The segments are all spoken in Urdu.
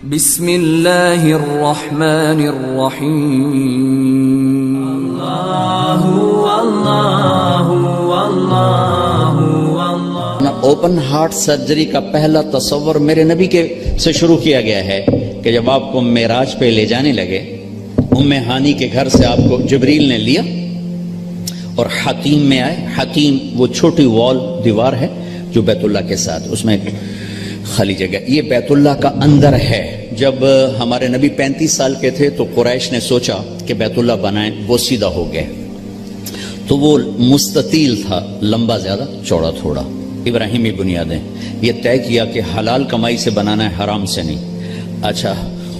بسم اللہ الرحمن الرحیم اللہ اللہ اللہ۔ اوپن ہارٹ سرجری کا پہلا تصور میرے نبی کے سے شروع کیا گیا ہے کہ جب آپ کو معراج پہ لے جانے لگے، ام ہانی کے گھر سے آپ کو جبریل نے لیا اور حتیم میں آئے۔ حتیم وہ چھوٹی وال دیوار ہے جو بیت اللہ کے ساتھ، اس میں خالی جگہ، یہ بیت اللہ کا اندر ہے۔ جب ہمارے نبی 35 سال کے تھے تو قریش نے سوچا کہ بیت اللہ بنائیں، وہ سیدھا ہو گئے تو وہ مستطیل تھا، لمبا زیادہ چوڑا تھوڑا۔ ابراہیمی بنیادیں یہ طے کیا کہ حلال کمائی سے بنانا ہے، حرام سے نہیں۔ اچھا،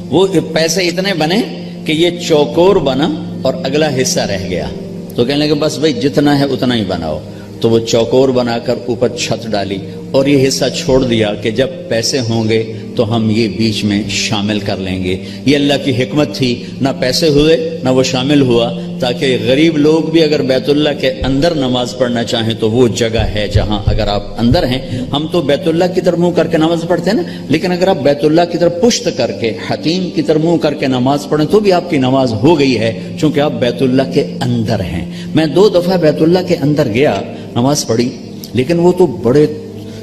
وہ پیسے اتنے بنے کہ یہ چوکور بنا اور اگلا حصہ رہ گیا، تو کہنے لگے بس بھائی جتنا ہے اتنا ہی بناؤ، تو وہ چوکور بنا کر اوپر چھت ڈالی اور یہ حصہ چھوڑ دیا کہ جب پیسے ہوں گے تو ہم یہ بیچ میں شامل کر لیں گے۔ یہ اللہ کی حکمت تھی، نہ پیسے ہوئے نہ وہ شامل ہوا، تاکہ غریب لوگ بھی اگر بیت اللہ کے اندر نماز پڑھنا چاہیں تو وہ جگہ ہے جہاں اگر آپ اندر ہیں، ہم تو بیت اللہ کی طرف منہ کر کے نماز پڑھتے ہیں نا، لیکن اگر آپ بیت اللہ کی طرف پشت کر کے حتیم کی طرف منہ کر کے نماز پڑھیں تو بھی آپ کی نماز ہو گئی ہے، چونکہ آپ بیت اللہ کے اندر ہیں۔ میں 2 دفعہ بیت اللہ کے اندر گیا، نماز پڑھی، لیکن وہ تو بڑے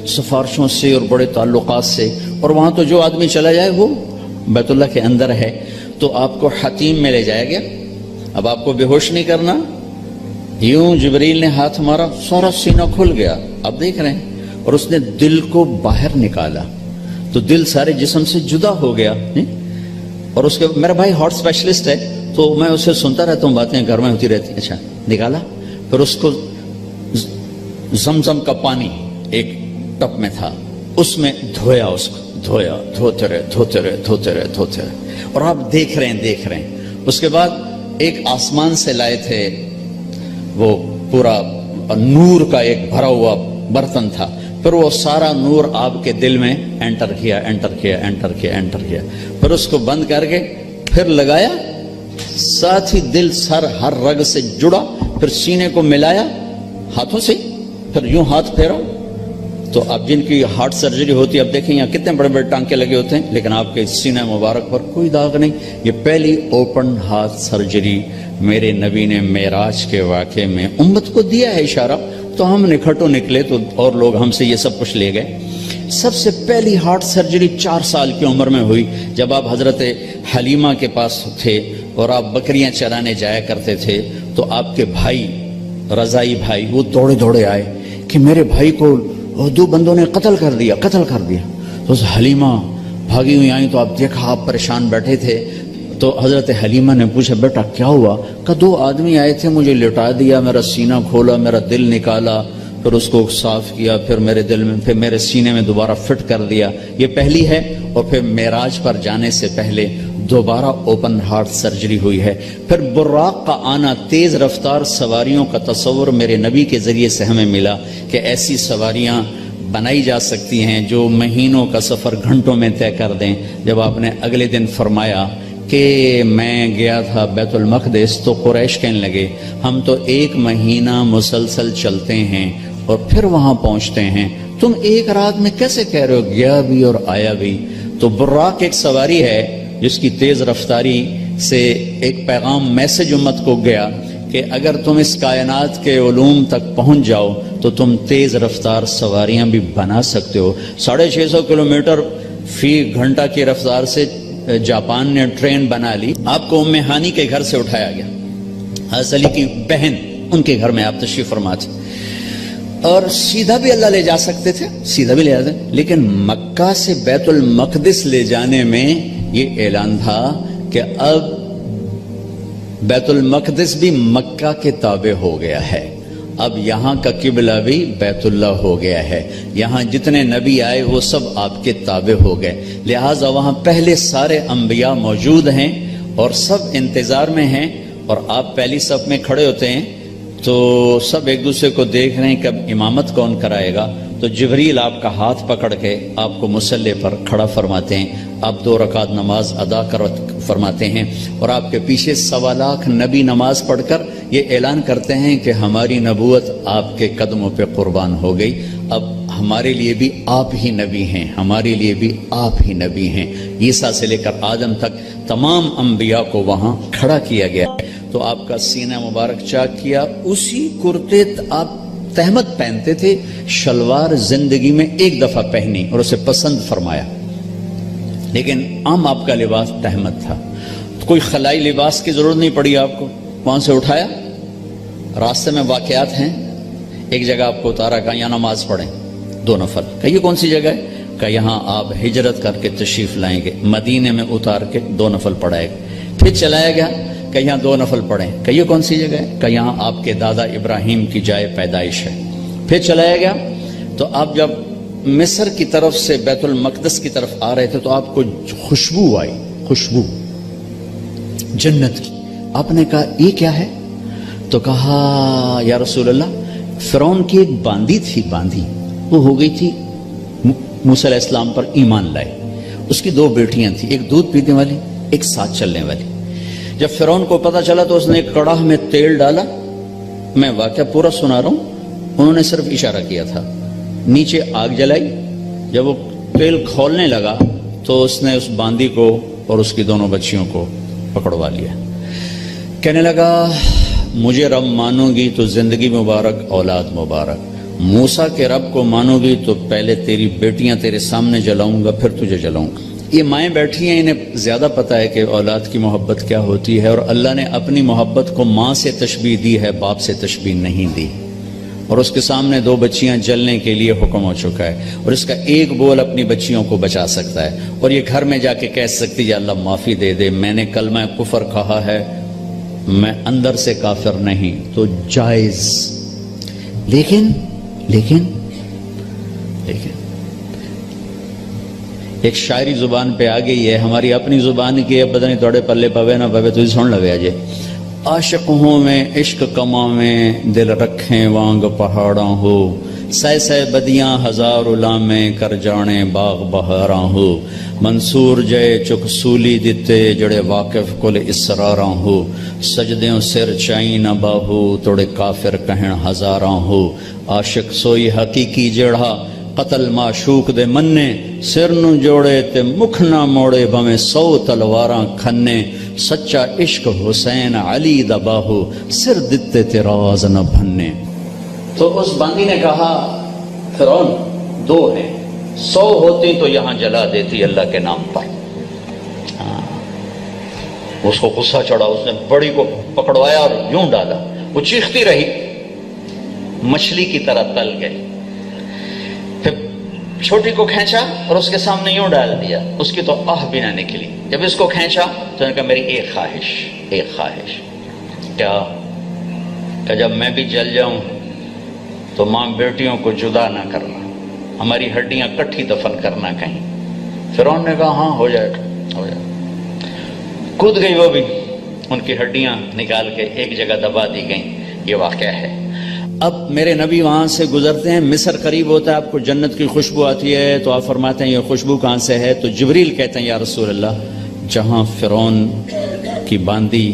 سفارشوں سے اور بڑے تعلقات سے، اور وہاں تو جو آدمی چلا جائے وہ بیت اللہ کے اندر ہے، تو آپ کو حتیم میں لے جایا گیا۔ اب آپ کو بے ہوش نہیں کرنا، یوں جبریل نے ہاتھ مارا، سارا سینہ کھل گیا، اب دیکھ رہے ہیں، اور اس نے دل کو باہر نکالا تو دل سارے جسم سے جدا ہو گیا۔ اور اس کے میرا بھائی ہارٹ اسپیشلسٹ ہے تو میں اسے سنتا رہتا ہوں، باتیں گھر میں ہوتی رہتی۔ اچھا، نکالا، پھر اس کو زمزم کا پانی ایک ٹپ میں تھا، اس میں دھویا، اس کو دھویا، دھوتے رہے دھوتے رہے دھوتے رہے دھوتے رہے، اور آپ دیکھ رہے ہیں۔ اس کے بعد ایک آسمان سے لائے تھے، وہ پورا نور کا ایک بھرا ہوا برتن تھا، پھر وہ سارا نور آپ کے دل میں انٹر کیا، پھر اس کو بند کر کے پھر لگایا، ساتھ ہی دل سر ہر رگ سے جڑا، پھر سینے کو ملایا ہاتھوں سے، پھر یوں ہاتھ پھیرا۔ تو اب جن کی ہارٹ سرجری ہوتی ہے، اب دیکھیں یہاں کتنے بڑے بڑے ٹانکے لگے ہوتے ہیں، لیکن آپ کے سینہ مبارک پر کوئی داغ نہیں۔ یہ پہلی اوپن ہارٹ سرجری میرے نبی نے معراج کے واقعے میں امت کو دیا ہے اشارہ، تو ہم نکھٹو نکلے تو اور لوگ ہم سے یہ سب کچھ لے گئے۔ سب سے پہلی ہارٹ سرجری 4 سال کی عمر میں ہوئی، جب آپ حضرت حلیمہ کے پاس تھے اور آپ بکریاں چرانے جایا کرتے تھے، تو آپ کے بھائی رضائی بھائی وہ دوڑے دوڑے آئے کہ میرے بھائی کو 2 بندوں نے قتل کر دیا۔ تو حلیمہ بھاگی ہوئی آئیں، تو آپ دیکھا آپ پریشان بیٹھے تھے، تو حضرت حلیمہ نے پوچھا بیٹا کیا ہوا؟ کہ 2 آدمی آئے تھے، مجھے لٹا دیا، میرا سینہ کھولا، میرا دل نکالا، پھر اس کو صاف کیا، پھر میرے دل میں، پھر میرے سینے میں دوبارہ فٹ کر دیا۔ یہ پہلی ہے، اور پھر معراج پر جانے سے پہلے دوبارہ اوپن ہارٹ سرجری ہوئی ہے۔ پھر براق کا آنا، تیز رفتار سواریوں کا تصور میرے نبی کے ذریعے سے ہمیں ملا کہ ایسی سواریاں بنائی جا سکتی ہیں جو مہینوں کا سفر گھنٹوں میں طے کر دیں۔ جب آپ نے اگلے دن فرمایا کہ میں گیا تھا بیت المقدس، تو قریش کہنے لگے ہم تو 1 مہینہ مسلسل چلتے ہیں اور پھر وہاں پہنچتے ہیں، تم 1 رات میں کیسے کہہ رہے ہو گیا بھی اور آیا بھی؟ تو براق ایک سواری ہے جس کی تیز رفتاری سے ایک پیغام میسج امت کو گیا کہ اگر تم اس کائنات کے علوم تک پہنچ جاؤ تو تم تیز رفتار سواریاں بھی بنا سکتے ہو۔ 650 کلومیٹر فی گھنٹہ کی رفتار سے جاپان نے ٹرین بنا لی۔ آپ کو ام ہانی کے گھر سے اٹھایا گیا، حضرت علی کی بہن، ان کے گھر میں آپ تشریف فرما تھے، اور سیدھا بھی اللہ لے جا سکتے تھے، سیدھا بھی لے جاتے، لیکن مکہ سے بیت المقدس لے جانے میں یہ اعلان تھا کہ اب بیت المقدس بھی مکہ کے تابع ہو گیا ہے، اب یہاں کا قبلہ بھی بیت اللہ ہو گیا ہے، یہاں جتنے نبی آئے وہ سب آپ کے تابع ہو گئے، لہٰذا وہاں پہلے سارے انبیاء موجود ہیں اور سب انتظار میں ہیں، اور آپ پہلی صف میں کھڑے ہوتے ہیں تو سب ایک دوسرے کو دیکھ رہے ہیں کہ اب امامت کون کرائے گا، تو جبریل آپ کا ہاتھ پکڑ کے آپ کو مصلی پر کھڑا فرماتے ہیں، آپ 2 رکعت نماز ادا فرماتے ہیں، اور آپ کے پیچھے 1.25 لاکھ نبی نماز پڑھ کر یہ اعلان کرتے ہیں کہ ہماری نبوت آپ کے قدموں پہ قربان ہو گئی، اب ہمارے لیے بھی آپ ہی نبی ہیں، ہمارے لیے بھی آپ ہی نبی ہیں۔ عیسیٰ سے لے کر آدم تک تمام انبیاء کو وہاں کھڑا کیا گیا، تو آپ کا سینہ مبارک چاک کیا، اسی کرتے آپ تہمت پہنتے تھے، شلوار زندگی میں ایک دفعہ پہنی اور اسے پسند فرمایا، لیکن عام آپ کا لباس تہمت تھا، کوئی خلائی لباس کی ضرورت نہیں پڑی آپ کو، وہاں سے اٹھایا، راستے میں واقعات ہیں، ایک جگہ آپ کو اتارا، کہا یہاں نماز پڑھیں 2 نفل، کہ یہ کون سی جگہ ہے؟ کہ یہاں آپ ہجرت کر کے تشریف لائیں گے، مدینے میں اتار کے 2 نفل پڑھائے گا، پھر چلایا گیا کہ یہاں 2 نفل پڑھیں، کہ یہ کون سی جگہ ہے؟ کہ یہاں آپ کے دادا ابراہیم کی جائے پیدائش ہے، پھر چلایا گیا، تو آپ جب مصر کی طرف سے بیت المقدس کی طرف آ رہے تھے تو آپ کو خوشبو آئی، خوشبو جنت کی، آپ نے کہا یہ کیا ہے؟ تو کہا یا رسول اللہ فرعون کی ایک باندی تھی، باندی وہ ہو گئی تھی، موسیٰ علیہ السلام پر ایمان لائے، اس کی 2 بیٹیاں تھیں، ایک دودھ پینے والی، ایک ساتھ چلنے والی۔ جب فرعون کو پتا چلا تو اس نے ایک کڑاہ میں تیل ڈالا، میں واقعہ پورا سنا رہا ہوں، انہوں نے صرف اشارہ کیا تھا، نیچے آگ جلائی، جب وہ تیل کھولنے لگا تو اس نے اس باندی کو اور اس کی 2 بچیوں کو پکڑوا لیا، کہنے لگا مجھے رب مانو گی تو زندگی مبارک اولاد مبارک، موسیٰ کے رب کو مانو گی تو پہلے تیری بیٹیاں تیرے سامنے جلاؤں گا پھر تجھے جلاؤں گا۔ یہ مائیں بیٹھی ہیں، انہیں زیادہ پتہ ہے کہ اولاد کی محبت کیا ہوتی ہے، اور اللہ نے اپنی محبت کو ماں سے تشبیہ دی ہے، باپ سے تشبیہ نہیں دی، اور اس کے سامنے 2 بچیاں جلنے کے لیے حکم ہو چکا ہے، اور اس کا ایک بول اپنی بچیوں کو بچا سکتا ہے، اور یہ گھر میں جا کے کہہ سکتی ہے اللہ معافی دے دے، میں نے کلمہ کفر کہا ہے، میں اندر سے کافر نہیں، تو جائز۔ لیکن ایک شاعری زبان پہ آ گئی ہے، ہماری اپنی زبان کی ہے، پتہ نہیں توڑے پلے پوے نہ پوے، تو سن لگے جے، عاشق ہوں میں عشق کما میں دل رکھیں وانگ پہاڑاں ہو، سہ سہ بدیاں ہزار علامیں کر جانے باغ بہاراں ہو، منصور جے چک سولی دیتے جڑے واقف کل اسراراں ہو، سجدیوں سر چائی نہ باہو توڑے کافر کہن ہزاراں ہو، عاشق سوئی حقیقی جڑا قتل معشوق دے مننے، سر نو جوڑے تے مکھ نہ موڑے بھویں 100 تلواراں کھنے، سچا عشق حسین علی دا باہو سر دتے تے راز نہ بھنے۔ تو اس باندی نے کہا فرعون 2 ہیں، 100 ہوتی تو یہاں جلا دیتی اللہ کے نام پر۔ اس کو غصہ چڑھا، اس نے بڑی کو پکڑوایا اور یوں ڈالا، وہ چیختی رہی، مچھلی کی طرح تل گئی، پھر چھوٹی کو کھینچا اور اس کے سامنے یوں ڈال دیا، اس کی تو آہ بھی نہ نکلی، جب اس کو کھینچا تو نے کہا میری ایک خواہش، کیا؟ کہ جب میں بھی جل جاؤں تو ماں بیٹیوں کو جدا نہ کرنا، ہماری ہڈیاں کٹھی دفن کرنا کہیں۔ فرعون نے کہا ہاں ہو جائے گا۔ کود گئی وہ بھی، ان کی ہڈیاں نکال کے ایک جگہ دبا دی گئیں، یہ واقعہ ہے۔ اب میرے نبی وہاں سے گزرتے ہیں، مصر قریب ہوتا ہے، آپ کو جنت کی خوشبو آتی ہے، تو آپ فرماتے ہیں یہ خوشبو کہاں سے ہے؟ تو جبریل کہتے ہیں یا رسول اللہ جہاں فرعون کی باندی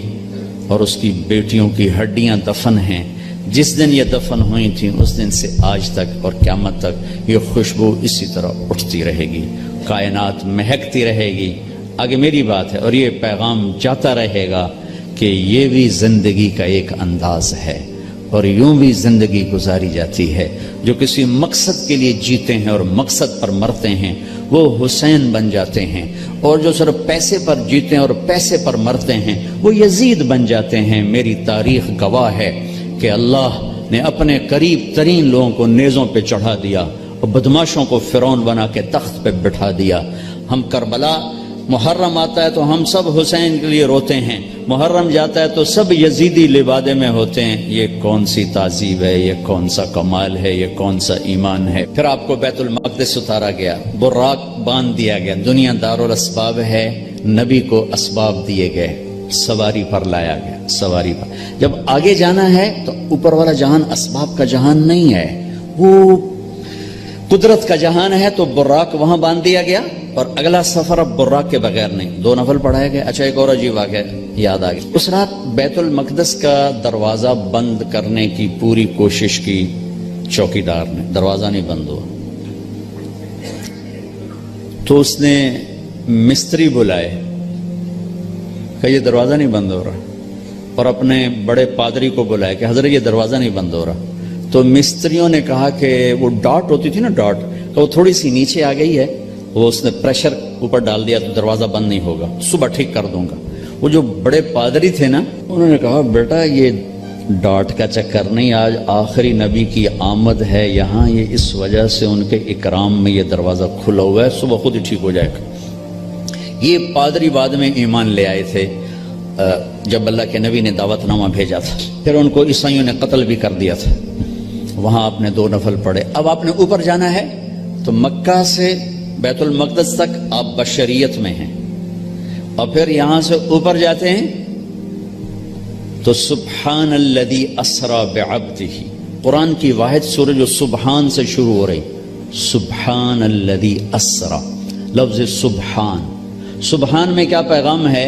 اور اس کی بیٹیوں کی ہڈیاں دفن ہیں، جس دن یہ دفن ہوئی تھیں اس دن سے آج تک اور قیامت تک یہ خوشبو اسی طرح اٹھتی رہے گی، کائنات مہکتی رہے گی۔ آگے میری بات ہے، اور یہ پیغام جاتا رہے گا کہ یہ بھی زندگی کا ایک انداز ہے، اور یوں بھی زندگی گزاری جاتی ہے۔ جو کسی مقصد کے لیے جیتے ہیں اور مقصد پر مرتے ہیں وہ حسین بن جاتے ہیں، اور جو صرف پیسے پر جیتے ہیں اور پیسے پر مرتے ہیں وہ یزید بن جاتے ہیں۔ میری تاریخ گواہ ہے کہ اللہ نے اپنے قریب ترین لوگوں کو نیزوں پہ چڑھا دیا اور بدماشوں کو فرعون بنا کے تخت پہ بٹھا دیا۔ ہم کربلا محرم آتا ہے تو ہم سب حسین کے لیے روتے ہیں، محرم جاتا ہے تو سب یزیدی لبادے میں ہوتے ہیں۔ یہ کون سی تعذیب ہے، یہ کون سا کمال ہے، یہ کون سا ایمان ہے؟ پھر آپ کو بیت المقدس اتارا گیا، براق باندھ دیا گیا، دنیا دارالاسباب ہے، نبی کو اسباب دیے گئے، سواری پر لایا گیا، سواری پر۔ جب آگے جانا ہے تو اوپر والا جہان اسباب کا جہان نہیں ہے، وہ قدرت کا جہان ہے، تو براق وہاں باندھ دیا گیا، اور اگلا سفر اب براق کے بغیر نہیں، 2 نفل پڑھائے گئے۔ اچھا ایک اور عجیب واقعہ یاد آ گیا، اس رات بیت المقدس کا دروازہ بند کرنے کی پوری کوشش کی چوکیدار نے، دروازہ نہیں بند ہوا، تو اس نے مستری بلائے کہ یہ دروازہ نہیں بند ہو رہا، اور اپنے بڑے پادری کو بلایا کہ حضرت یہ دروازہ نہیں بند ہو رہا۔ تو مستریوں نے کہا کہ وہ ڈاٹ ہوتی تھی نا، ڈاٹ، کہ وہ تھوڑی سی نیچے آ گئی ہے، وہ اس نے پریشر اوپر ڈال دیا تو دروازہ بند نہیں ہوگا، صبح ٹھیک کر دوں گا۔ وہ جو بڑے پادری تھے نا، انہوں نے کہا بیٹا یہ ڈاٹ کا چکر نہیں، آج آخری نبی کی آمد ہے یہاں، یہ اس وجہ سے ان کے اکرام میں یہ دروازہ کھلا ہوا ہے، صبح خود ہی ٹھیک ہو جائے گا۔ یہ پادری بعد میں ایمان لے آئے تھے جب اللہ کے نبی نے دعوت نامہ بھیجا تھا، پھر ان کو عیسائیوں نے قتل بھی کر دیا تھا۔ وہاں آپ نے 2 نفل پڑھے۔ اب آپ نے اوپر جانا ہے تو مکہ سے بیت المقدس تک آپ بشریت میں ہیں، اور پھر یہاں سے اوپر جاتے ہیں تو سبحان الذی اسری بعبدہ، قرآن کی واحد سورہ جو سبحان سے شروع ہو رہی، سبحان الذی اسری، لفظ سبحان۔ سبحان میں کیا پیغام ہے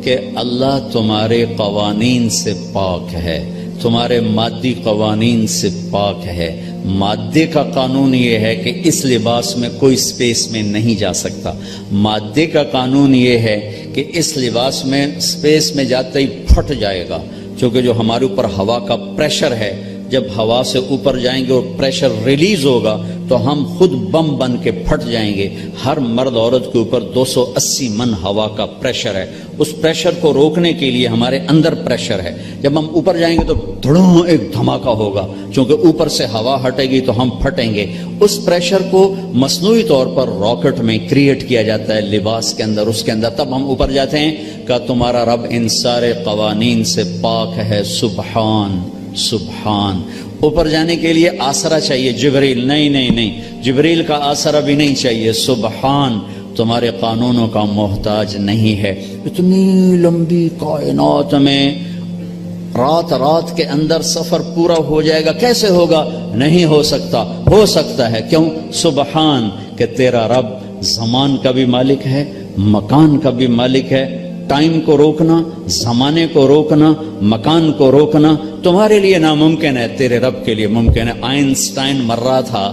کہ اللہ تمہارے قوانین سے پاک ہے، تمہارے مادی قوانین سے پاک ہے۔ مادے کا قانون یہ ہے کہ اس لباس میں کوئی سپیس میں نہیں جا سکتا، مادے کا قانون یہ ہے کہ اس لباس میں سپیس میں جاتے ہی پھٹ جائے گا، چونکہ جو ہمارے اوپر ہوا کا پریشر ہے، جب ہوا سے اوپر جائیں گے اور پریشر ریلیز ہوگا تو ہم خود بم بن کے پھٹ جائیں گے۔ ہر مرد عورت کے اوپر 280 من ہوا کا پریشر ہے، اس پریشر کو روکنے کے لیے ہمارے اندر پریشر ہے۔ جب ہم اوپر جائیں گے تو دھڑوں ایک دھماکہ ہوگا، چونکہ اوپر سے ہوا ہٹے گی تو ہم پھٹیں گے۔ اس پریشر کو مصنوعی طور پر راکٹ میں کریٹ کیا جاتا ہے، لباس کے اندر، اس کے اندر، تب ہم اوپر جاتے ہیں کہ تمہارا رب ان سارے قوانین سے پاک ہے، سبحان سبحان۔ اوپر جانے کے لیے آسرا چاہیے، جبریل نہیں، جبریل کا آسرا بھی نہیں چاہیے، سبحان تمہارے قانونوں کا محتاج نہیں ہے۔ اتنی لمبی کائنات میں رات کے اندر سفر پورا ہو جائے گا، کیسے ہوگا؟ نہیں ہو سکتا، ہو سکتا ہے، کیوں؟ سبحان کہ تیرا رب زمان کا بھی مالک ہے، مکان کا بھی مالک ہے۔ ٹائم کو روکنا، زمانے کو روکنا، مکان کو روکنا تمہارے لیے ناممکن ہے، تیرے رب کے لیے ممکن ہے۔ آئنسٹائن مر رہا تھا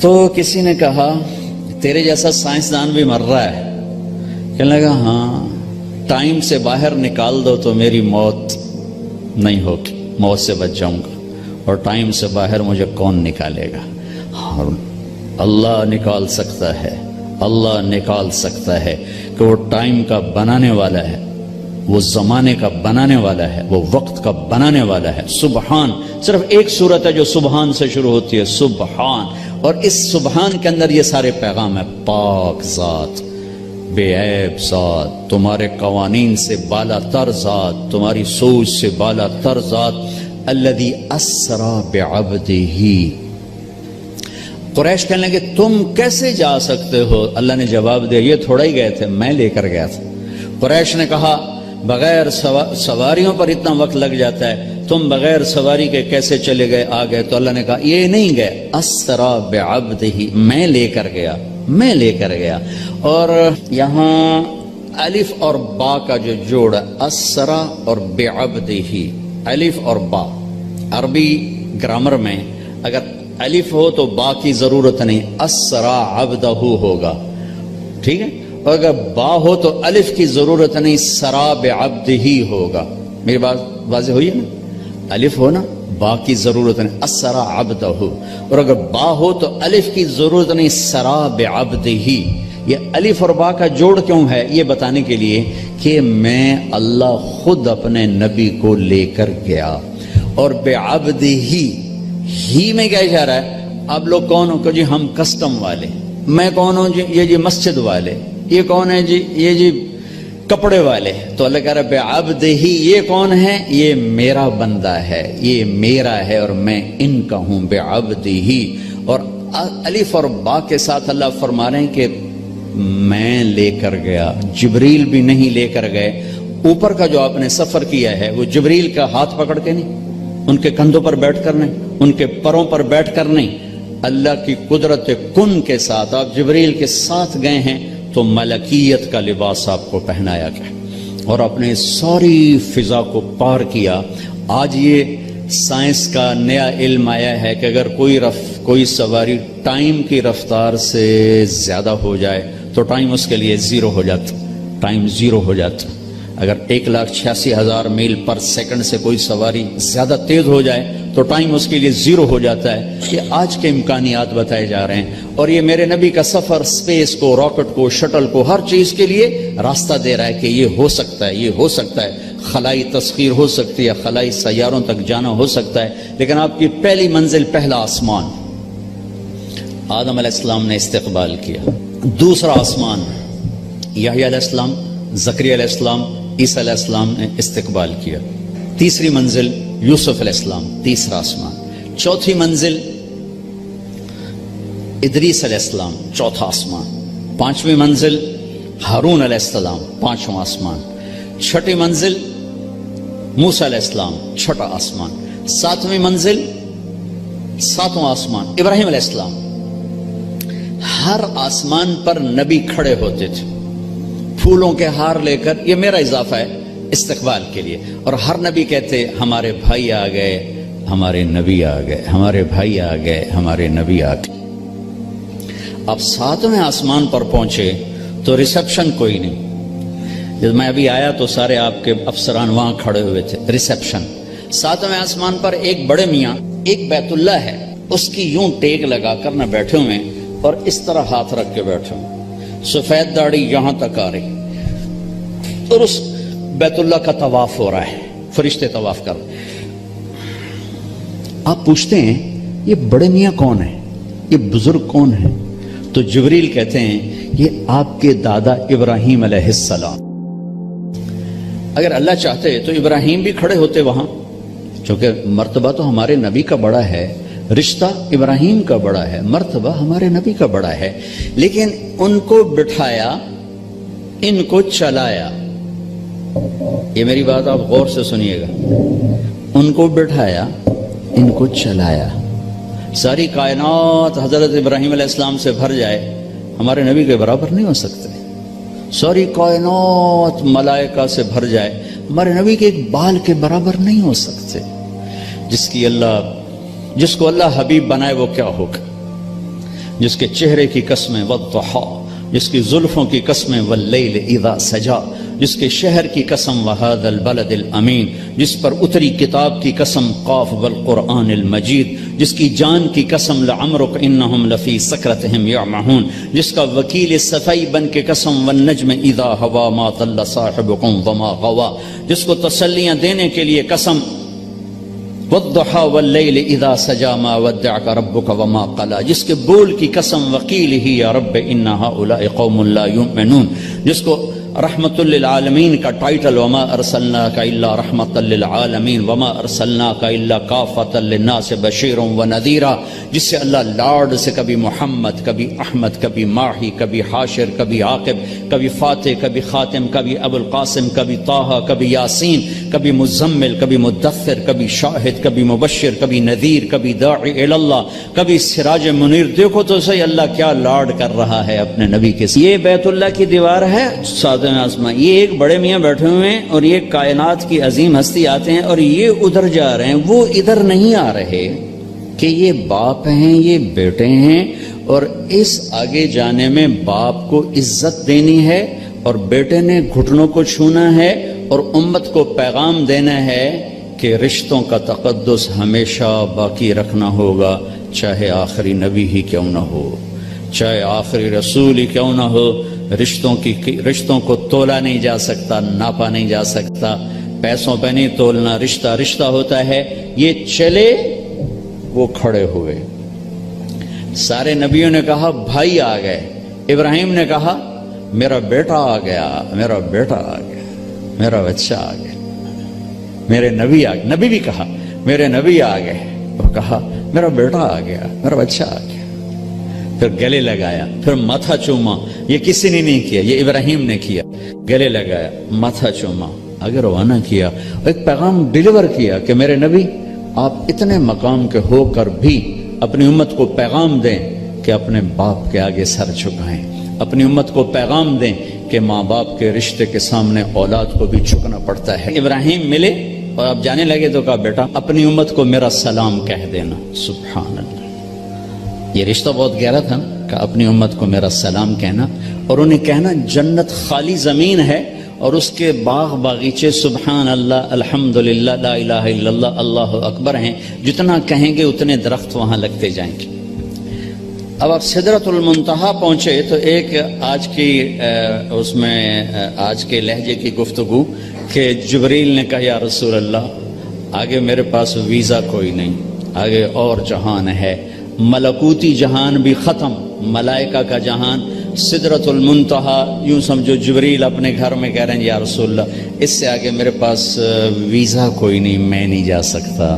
تو کسی نے کہا تیرے جیسا سائنسدان بھی مر رہا ہے، کہنے لگا ہاں، ٹائم سے باہر نکال دو تو میری موت نہیں ہوگی، موت سے بچ جاؤں گا، اور ٹائم سے باہر مجھے کون نکالے گا؟ اللہ نکال سکتا ہے، اللہ نکال سکتا ہے کہ وہ ٹائم کا بنانے والا ہے، وہ زمانے کا بنانے والا ہے، وہ وقت کا بنانے والا ہے۔ سبحان، صرف ایک صورت ہے جو سبحان سے شروع ہوتی ہے، سبحان، اور اس سبحان کے اندر یہ سارے پیغام ہے۔ پاک ذات، بے عیب ذات، تمہارے قوانین سے بالا تر ذات، تمہاری سوچ سے بالا تر ذات، الذی اسری بعبدہ۔ قریش کہنے لگے تم کیسے جا سکتے ہو؟ اللہ نے جواب دیا یہ تھوڑا ہی گئے تھے، میں لے کر گیا تھا۔ قریش نے کہا بغیر سواریوں پر اتنا وقت لگ جاتا ہے، تم بغیر سواری کے کیسے چلے گئے آ گئے؟ تو اللہ نے کہا یہ نہیں گئے، اسری بعبدہ، میں لے کر گیا، میں لے کر گیا۔ اور یہاں الف اور با کا جو جوڑ ہے، اسری اور بعبدہ، الف اور با، عربی گرامر میں اگر الف ہو تو با کی ضرورت نہیں، اسری عبدہ ہوگا، ٹھیک ہے؟ اور اگر با ہو تو الف کی ضرورت نہیں، سرا بعبدہ ہوگا۔ میری بات واضح ہوئی ہے نا؟ الف ہو نا، با کی ضرورت نہیں، اسری عبدہ، اور اگر با ہو تو الف کی ضرورت نہیں، سرا بعبدہ۔ یہ الف اور با کا جوڑ کیوں ہے؟ یہ بتانے کے لیے کہ میں اللہ خود اپنے نبی کو لے کر گیا، اور بعبدہ ہی میں کیا اشارہ ہے؟ آپ لوگ کون ہو کہ جی ہم کسٹم والے، میں کون ہوں جی؟ یہ جی مسجد والے، یہ کون ہے جی؟ یہ جی کپڑے والے۔ تو اللہ کہہ رہا ہے بعبدہ، یہ کون ہے؟ یہ میرا بندہ ہے، یہ میرا ہے، اور میں ان کا ہوں، بعبدہ۔ اور الف اور با کے ساتھ اللہ فرما رہے ہیں کہ میں لے کر گیا، جبریل بھی نہیں لے کر گئے۔ اوپر کا جو آپ نے سفر کیا ہے وہ جبریل کا ہاتھ پکڑ کے نہیں، ان کے کندھوں پر بیٹھ کر نہیں، ان کے پروں پر بیٹھ کر نہیں، اللہ کی قدرت کن کے ساتھ آپ جبریل کے ساتھ گئے ہیں، تو ملکیت کا لباس آپ کو پہنایا گیا اور اپنے ساری فضا کو پار کیا۔ آج یہ سائنس کا نیا علم آیا ہے کہ اگر کوئی کوئی سواری ٹائم کی رفتار سے زیادہ ہو جائے تو ٹائم اس کے لیے زیرو ہو جاتا، ٹائم زیرو ہو جاتا۔ اگر 1,86,000 میل پر سیکنڈ سے کوئی سواری زیادہ تیز ہو جائے تو ٹائم اس کے لیے زیرو ہو جاتا ہے۔ یہ آج کے امکانیات بتائے جا رہے ہیں، اور یہ میرے نبی کا سفر اسپیس کو، راکٹ کو، شٹل کو، ہر چیز کے لیے راستہ دے رہا ہے کہ یہ ہو سکتا ہے، یہ ہو سکتا ہے، خلائی تسخیر ہو سکتی ہے، خلائی سیاروں تک جانا ہو سکتا ہے۔ لیکن آپ کی پہلی منزل پہلا آسمان، آدم علیہ السلام نے استقبال کیا۔ دوسرا آسمان یحییٰ علیہ السلام، زکریا علیہ السلام، عیسیٰ علیہ السلام نے استقبال کیا۔ تیسری منزل یوسف علیہ السلام، تیسرا آسمان۔ چوتھی منزل ادریس علیہ السلام، چوتھا آسمان۔ پانچویں منزل ہارون علیہ السلام، پانچواں آسمان۔ چھٹی منزل موسیٰ علیہ السلام، چھٹا آسمان۔ ساتویں منزل، ساتواں آسمان، ابراہیم علیہ السلام۔ ہر آسمان پر نبی کھڑے ہوتے تھے پھولوں کے ہار لے کر، یہ میرا اضافہ ہے استقبال کے لیے، اور ہر نبی کہتے ہمارے بھائی آ گئے، ہمارے نبی آ گئے، ہمارے بھائی آ گئے، ہمارے نبی آ گئے۔ اب ساتویں آسمان پر پہنچے تو ریسپشن کوئی نہیں۔ جب میں ابھی آیا تو سارے آپ کے افسران وہاں کھڑے ہوئے تھے، ریسپشن۔ ساتویں آسمان پر ایک بڑے میاں، ایک بیت اللہ ہے، اس کی یوں ٹیک لگا کر نہ بیٹھے ہوئے اور اس طرح ہاتھ رکھ کے بیٹھے ہوئے، سفید داڑھی یہاں تک آ رہی، اور اس بیت اللہ کا طواف ہو رہا ہے، فرشتے طواف کر رہے۔ آپ پوچھتے ہیں یہ بڑے میاں کون ہیں، یہ بزرگ کون ہیں؟ تو جبریل کہتے ہیں یہ آپ کے دادا ابراہیم علیہ السلام۔ اگر اللہ چاہتے تو ابراہیم بھی کھڑے ہوتے وہاں، چونکہ مرتبہ تو ہمارے نبی کا بڑا ہے، رشتہ ابراہیم کا بڑا ہے، مرتبہ ہمارے نبی کا بڑا ہے، لیکن ان کو بٹھایا، ان کو چلایا۔ یہ میری بات آپ غور سے سنیے گا، ان کو بٹھایا، ان کو چلایا۔ ساری کائنات حضرت ابراہیم علیہ السلام سے بھر جائے، ہمارے نبی کے برابر نہیں ہو سکتے۔ ساری کائنات ملائکہ سے بھر جائے، ہمارے نبی کے ایک بال کے برابر نہیں ہو سکتے۔ جس کو اللہ حبیب بنائے وہ کیا ہوگا؟ جس کے چہرے کی قسمیں والضحیٰ، جس کی زلفوں کی قسمیں واللیل اذا سجا، جس کے شہر کی قسم وہذا البلد الامین، جس پر اتری کتاب کی قسم قاف والقرآن المجید، جس کی جان کی قسم لعمرک انہم لفی سکرتہم یعمہون، جس کا وکیل صفائی بن کے قسم والنجم اذا ہوا ما ضل صاحبکم وما غوا، جس کو تسلیاں دینے کے لیے قسم والضحى واللیل اذا سجا ما ودعک ربک وما قلا، جس کے بول کی قسم وقیل ہی یا رب ان ہؤلاء قوم لا یؤمنون، جس کو رحمت للعالمین کا ٹائٹل وما ارسلناک الا رحمت للعالمین وما ارسلناک الا کافۃ للناس بشیرا ونذیرا، جس سے اللہ لاڈ سے کبھی محمد، کبھی احمد، کبھی ماہی، کبھی حاشر، کبھی عاقب، کبھی فاتح، کبھی خاتم، کبھی ابو القاسم، کبھی طٰہٰ، کبھی یاسین، کبھی مزمل، کبھی مدثر، کبھی شاہد، کبھی مبشر، کبھی نذیر، کبھی داعی الی اللہ، کبھی سراج منیر۔ دیکھو تو صحیح اللہ کیا لاڈ کر رہا ہے اپنے نبی کے ساتھ۔ یہ بیت اللہ کی دیوار ہے آسمان، یہ ایک بڑے میاں بیٹھے ہوئے ہیں اور یہ کائنات کی عظیم ہستی آتے ہیں اور یہ ادھر جا رہے ہیں، وہ ادھر نہیں آ رہے کہ یہ باپ ہیں، یہ بیٹے ہیں، اور اس آگے جانے میں باپ کو عزت دینی ہے اور بیٹے نے گھٹنوں کو چھونا ہے اور امت کو پیغام دینا ہے کہ رشتوں کا تقدس ہمیشہ باقی رکھنا ہوگا، چاہے آخری نبی ہی کیوں نہ ہو، چاہے آخری رسول ہی کیوں نہ ہو۔ رشتوں کو تولا نہیں جا سکتا، ناپا نہیں جا سکتا، پیسوں پہ نہیں تولنا، رشتہ رشتہ ہوتا ہے۔ یہ چلے، وہ کھڑے ہوئے۔ سارے نبیوں نے کہا بھائی آ گئے، ابراہیم نے کہا میرا بیٹا آ گیا، میرا بیٹا آ گیا، میرا بچہ آ گیا، میرے نبی آ گئے۔ نبی بھی کہا میرے نبی آ گئے، وہ کہا میرا بیٹا آ گیا، میرا بچہ آ گیا۔ پھر گلے لگایا، پھر ماتھا چوما۔ یہ کسی نے نہیں کیا، یہ ابراہیم نے کیا۔ گلے لگایا، ماتھا چوما، اگر روانہ کیا، ایک پیغام ڈیلیور کیا کہ میرے نبی آپ اتنے مقام کے ہو کر بھی اپنی امت کو پیغام دیں کہ اپنے باپ کے آگے سر جھکائیں، اپنی امت کو پیغام دیں کہ ماں باپ کے رشتے کے سامنے اولاد کو بھی جھکنا پڑتا ہے۔ ابراہیم ملے اور آپ جانے لگے تو کہا بیٹا اپنی امت کو میرا سلام کہہ دینا۔ سبحان اللہ، یہ رشتہ بہت گہرا تھا کہ اپنی امت کو میرا سلام کہنا اور انہیں کہنا جنت خالی زمین ہے اور اس کے باغ باغیچے سبحان اللہ الحمدللہ لا الہ الا اللہ اللہ اکبر ہیں، جتنا کہیں گے اتنے درخت وہاں لگتے جائیں گے۔ اب آپ سدرۃ المنتہا پہنچے تو ایک آج کی اس میں آج کے لہجے کی گفتگو کہ جبریل نے کہا یا رسول اللہ آگے میرے پاس ویزا کوئی نہیں، آگے اور جہان ہے، ملکوتی جہان بھی ختم، ملائکہ کا جہان، سدرۃ المنتہا، یوں سمجھو جبریل اپنے گھر میں کہہ رہے ہیں یا رسول اللہ اس سے آگے میرے پاس ویزا کوئی نہیں، میں نہیں جا سکتا۔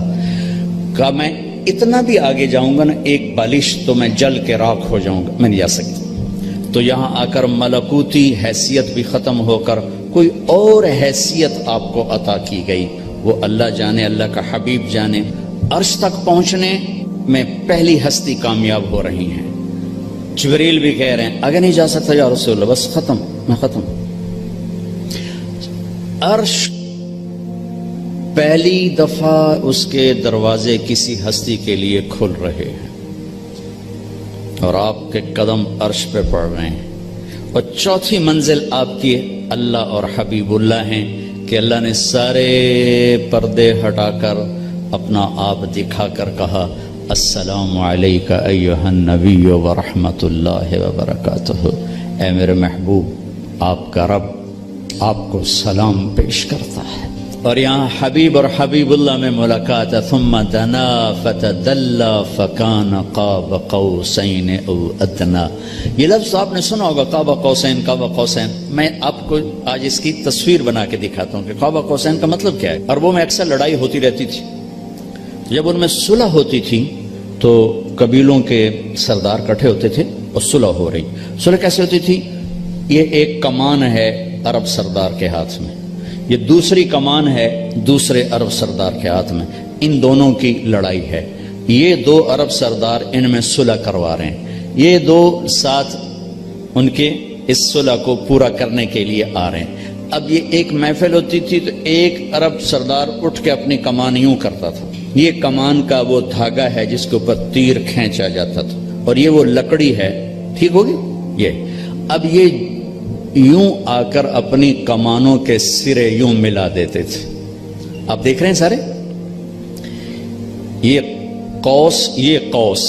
کہا میں اتنا بھی آگے جاؤں گا نا ایک بالش تو میں جل کے راکھ ہو جاؤں گا، میں نہیں جا سکتا۔ تو یہاں آ کر ملکوتی حیثیت بھی ختم ہو کر کوئی اور حیثیت آپ کو عطا کی گئی، وہ اللہ جانے، اللہ کا حبیب جانے۔ عرش تک پہنچنے میں پہلی ہستی کامیاب ہو رہی ہیں، جبریل بھی کہہ رہے ہیں آگے نہیں جا سکتا یا رسول اللہ، بس ختم، میں ختم۔ عرش پہلی دفعہ اس کے دروازے کسی ہستی کے لیے کھل رہے ہیں اور آپ کے قدم عرش پہ پڑ رہے ہیں، اور چوتھی منزل آپ کی اللہ اور حبیب اللہ ہیں کہ اللہ نے سارے پردے ہٹا کر اپنا آپ دکھا کر کہا السلام علیکہ ایہا النبی ورحمۃ اللہ وبرکاتہ، اے میرے محبوب آپ کا رب آپ کو سلام پیش کرتا ہے۔ اور یہاں حبیب اور حبیب اللہ میں ملاقات ہے، ثم دنا فتدلی فکان قاب قوسین او ادنا۔ یہ لفظ آپ نے سنا ہوگا قاب قوسین، قاب قوسین۔ میں آپ کو آج اس کی تصویر بنا کے دکھاتا ہوں کہ قاب قوسین کا مطلب کیا ہے۔ عربوں میں اکثر لڑائی ہوتی رہتی تھی، جب ان میں صلح ہوتی تھی تو قبیلوں کے سردار کٹھے ہوتے تھے اور صلح ہو رہی۔ صلح کیسے ہوتی تھی؟ یہ ایک کمان ہے عرب سردار کے ہاتھ میں، یہ دوسری کمان ہے دوسرے عرب سردار کے ہاتھ میں، ان دونوں کی لڑائی ہے۔ یہ دو عرب سردار ان میں صلح کروا رہے ہیں، یہ دو ساتھ ان کے اس صلح کو پورا کرنے کے لیے آ رہے ہیں۔ اب یہ ایک محفل ہوتی تھی تو ایک عرب سردار اٹھ کے اپنی کمان یوں کرتا تھا، یہ کمان کا وہ دھاگا ہے جس کے اوپر تیر کھینچا جاتا تھا، اور یہ وہ لکڑی ہے، ٹھیک ہوگی یہ۔ اب یہ یوں آ کر اپنی کمانوں کے سرے یوں ملا دیتے تھے، آپ دیکھ رہے ہیں سارے، یہ قوس، یہ قوس،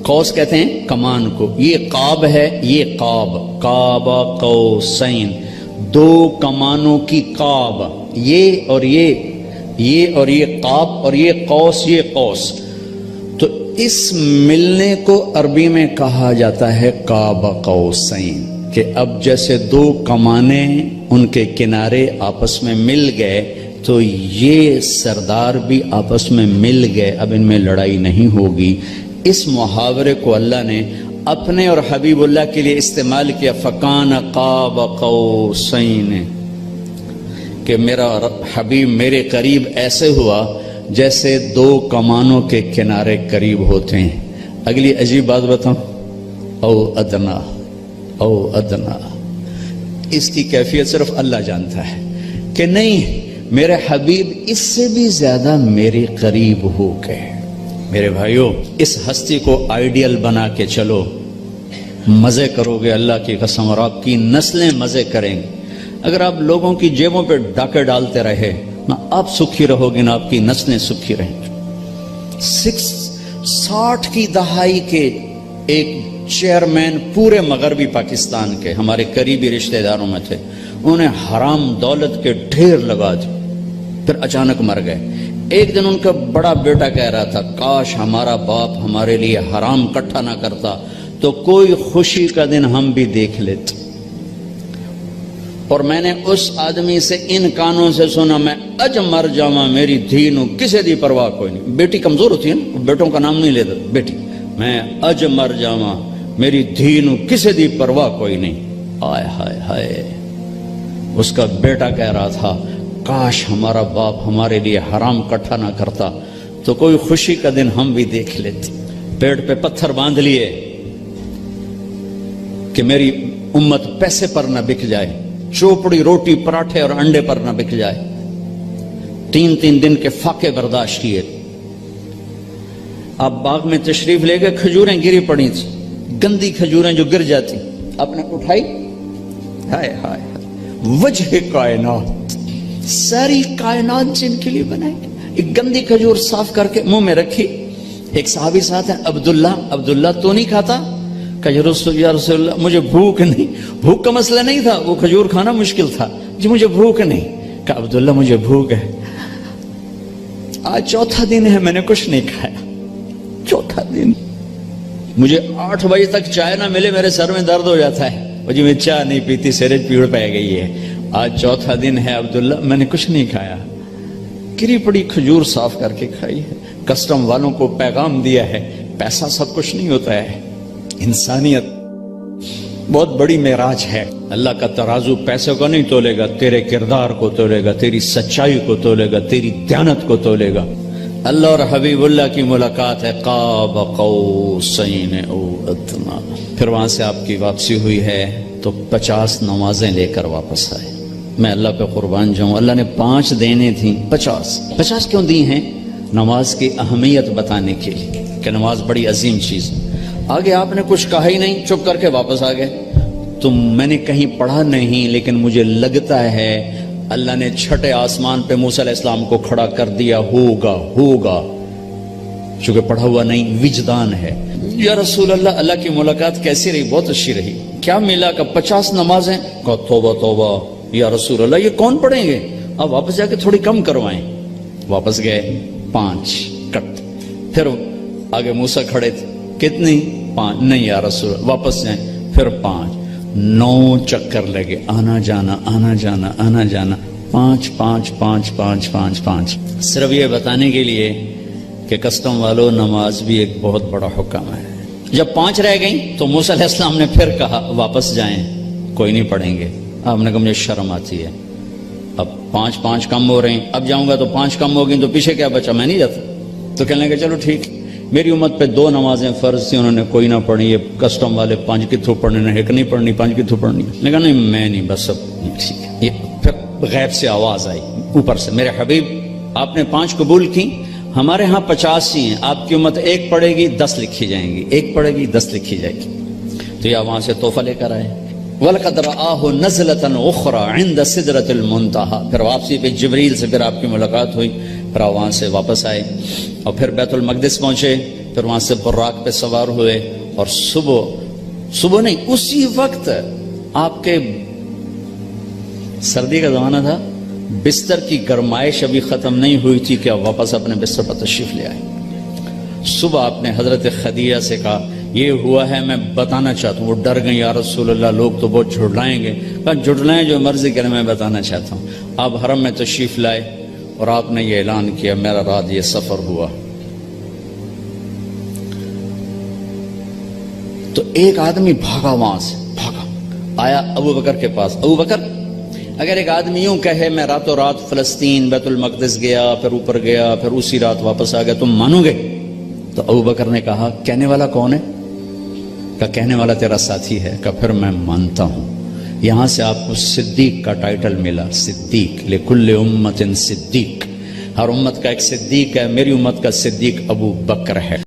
قوس کہتے ہیں کمان کو، یہ قاب ہے، یہ قاب، قاب قوسین، دو کمانوں کی قاب، یہ اور یہ اور یہ قاب، اور یہ قوس، یہ قوس۔ تو اس ملنے کو عربی میں کہا جاتا ہے قاب قوسین، کہ اب جیسے دو کمانیں ان کے کنارے آپس میں مل گئے تو یہ سردار بھی آپس میں مل گئے، اب ان میں لڑائی نہیں ہوگی۔ اس محاورے کو اللہ نے اپنے اور حبیب اللہ کے لیے استعمال کیا، فکان قاب قوسین، کہ میرا حبیب میرے قریب ایسے ہوا جیسے دو کمانوں کے کنارے قریب ہوتے ہیں۔ اگلی عجیب بات بتاؤں، او ادنا، او ادنا، اس کی کیفیت صرف اللہ جانتا ہے کہ نہیں میرے حبیب اس سے بھی زیادہ میرے قریب ہو گئے۔ میرے بھائیوں، اس ہستی کو آئیڈیل بنا کے چلو، مزے کرو گے اللہ کی قسم، اور آپ کی نسلیں مزے کریں گے۔ اگر آپ لوگوں کی جیبوں پہ ڈاکے ڈالتے رہے، نہ آپ سکھی رہو گے نہ آپ کی نسلیں سکھی رہیں گی۔ 60 کی دہائی کے ایک چیئرمین پورے مغربی پاکستان کے ہمارے قریبی رشتہ داروں میں تھے، انہوں نے حرام دولت کے ڈھیر لگا دی، پھر اچانک مر گئے۔ ایک دن ان کا بڑا بیٹا کہہ رہا تھا کاش ہمارا باپ ہمارے لیے حرام کٹھا نہ کرتا تو کوئی خوشی کا دن ہم بھی دیکھ لیتے۔ اور میں نے اس آدمی سے ان کانوں سے سنا، میں اج مر جاواں میری دھی نو کسے دی پرواہ کوئی نہیں۔ بیٹی کمزور ہوتی ہے نا، بیٹوں کا نام نہیں لیتا، بیٹی، میں اج مر جاواں میری دھی نو کسے دی پرواہ کوئی نہیں۔ آئے ہائے ہائے، اس کا بیٹا کہہ رہا تھا کاش ہمارا باپ ہمارے لیے حرام کٹھا نہ کرتا تو کوئی خوشی کا دن ہم بھی دیکھ لیتے۔ پیٹ پہ پتھر باندھ لیے کہ میری امت پیسے پر نہ بک جائے، چوپڑی روٹی پراٹھے اور انڈے پر نہ بک جائے۔ 3 دن کے فاقے برداشت کیے۔ آپ باغ میں تشریف لے گئے, کھجوریں گری پڑی تھی, گندی کھجوریں جو گر جاتی, آپ نے اٹھائی, ہائے ہائے وجہ کائنات, ساری کائنات جن کے لیے بنائی, ایک گندی کھجور صاف کر کے منہ میں رکھی. ایک صحابی ساتھ ہیں عبداللہ تو نہیں کھاتا؟ کہ یا رسول اللہ مجھے بھوک نہیں. بھوک کا مسئلہ نہیں تھا, وہ کھجور کھانا مشکل تھا, جی مجھے بھوک نہیں. کہ عبداللہ مجھے بھوک ہے, آج چوتھا دن ہے میں نے کچھ نہیں کھایا, چوتھا دن, مجھے 8 بجے تک چائے نہ ملے میرے سر میں درد ہو جاتا ہے, جی میں چائے نہیں پیتی, سیرج پیڑ پہ گئی ہے, آج چوتھا دن ہے عبداللہ میں نے کچھ نہیں کھایا. گری پڑی کھجور صاف کر کے کھائی ہے. کسٹم والوں کو پیغام دیا ہے, پیسہ سب کچھ نہیں ہوتا ہے, انسانیت بہت بڑی معراج ہے. اللہ کا ترازو پیسے کو نہیں تولے گا, تیرے کردار کو تولے گا, تیری سچائی کو تولے گا, تیری دیانت کو تولے گا. اللہ اور حبیب اللہ کی ملاقات ہے, قاب قوسین او ادنا. پھر وہاں سے آپ کی واپسی ہوئی ہے تو 50 نمازیں لے کر واپس آئے. میں اللہ پہ قربان جاؤں, اللہ نے 5 دینے تھیں, 50 کیوں دی ہیں؟ نماز کی اہمیت بتانے کے لیے کہ نماز بڑی عظیم چیز. آگے آپ نے کچھ کہا ہی نہیں, چپ کر کے واپس آ گئے. تو میں نے کہیں پڑھا نہیں, لیکن مجھے لگتا ہے اللہ نے چھٹے آسمان پہ موسیٰ علیہ السلام کو کھڑا کر دیا, ہوگا, چونکہ پڑھا ہوا نہیں, وجدان ہے. یا رسول اللہ, اللہ کی ملاقات کیسی رہی؟ بہت اچھی رہی. کیا ملا؟ کہ 50 نمازیں. کہا توبہ یا رسول اللہ یہ کون پڑھیں گے؟ اب واپس جا کے تھوڑی کم کروائیں. واپس گئے, 5 کٹ. پھر آگے موسیٰ کھڑے تھے, کتنی؟ 5. نہیں یا رسول اللہ, واپس جائیں. پھر 5. 9 چکر لگے, آنا جانا 5. صرف یہ بتانے کے لیے کہ کسٹم والوں, نماز بھی ایک بہت بڑا حکم ہے. جب 5 رہ گئیں تو موسیٰ علیہ السلام نے پھر کہا واپس جائیں, کوئی نہیں پڑھیں گے. آپ نے کہا مجھے شرم آتی ہے, اب 5 کم ہو رہے ہیں, اب جاؤں گا تو 5 کم ہوگی تو پیچھے کیا بچا, میں نہیں جاتا. تو کہنے لگے چلو ٹھیک. میری امت پہ 2 نمازیں فرض تھیں, انہوں نے کوئی نہ پڑھی. یہ کسٹم والے 5 کی تھرو پڑھنے, ایک نہیں پڑھنی, 5 کی تھرو پڑھنی. میں کہا نہیں میں نہیں, بس اب ٹھیک ہے. یہ پھر غیب سے آواز آئی اوپر سے, میرے حبیب آپ نے 5 قبول کی, ہمارے ہاں 50 ہی ہیں, آپ کی امت 1 پڑھے گی 10 لکھی جائیں گی, 1 پڑھے گی 10 لکھی جائے گی. تو یہ وہاں سے تحفہ لے کر آئے. وَلَقَدْ رَآهُ نَزْلَةً أُخْرَى عِنْدَ سِدْرَةِ الْمُنْتَهَى. پھر واپسی پہ جبریل سے پھر آپ کی ملاقات ہوئی, پھر وہاں سے واپس آئے اور پھر بیت المقدس پہنچے. پھر وہاں سے براق پہ سوار ہوئے اور صبح نہیں, اسی وقت آپ کے سردی کا زمانہ تھا, بستر کی گرمائش ابھی ختم نہیں ہوئی تھی کہ آپ واپس اپنے بستر پر تشریف لے آئے. صبح آپ نے حضرت خدیجہ سے کہا یہ ہوا ہے, میں بتانا چاہتا ہوں. وہ ڈر گئی, یا رسول اللہ لوگ تو بہت جھٹلائیں گے. کہا جھٹلائیں, جو مرضی کریں, میں بتانا چاہتا ہوں. آپ حرم میں تشریف لائے اور آپ نے یہ اعلان کیا میرا رات یہ سفر ہوا. تو ایک آدمی بھاگا, وہاں سے بھاگا آیا ابو بکر کے پاس. ابو بکر, اگر ایک آدمی یوں کہے میں راتوں رات فلسطین بیت المقدس گیا, پھر اوپر گیا, پھر اسی رات واپس آ گیا, تم مانو گے؟ تو ابو بکر نے کہا کہنے والا کون ہے؟ کہ کہنے والا تیرا ساتھی ہے. کہ پھر میں مانتا ہوں. یہاں سے آپ کو صدیق کا ٹائٹل ملا, صدیق. لکل امت صدیق, ہر امت کا ایک صدیق ہے. میری امت کا صدیق ابو بکر ہے.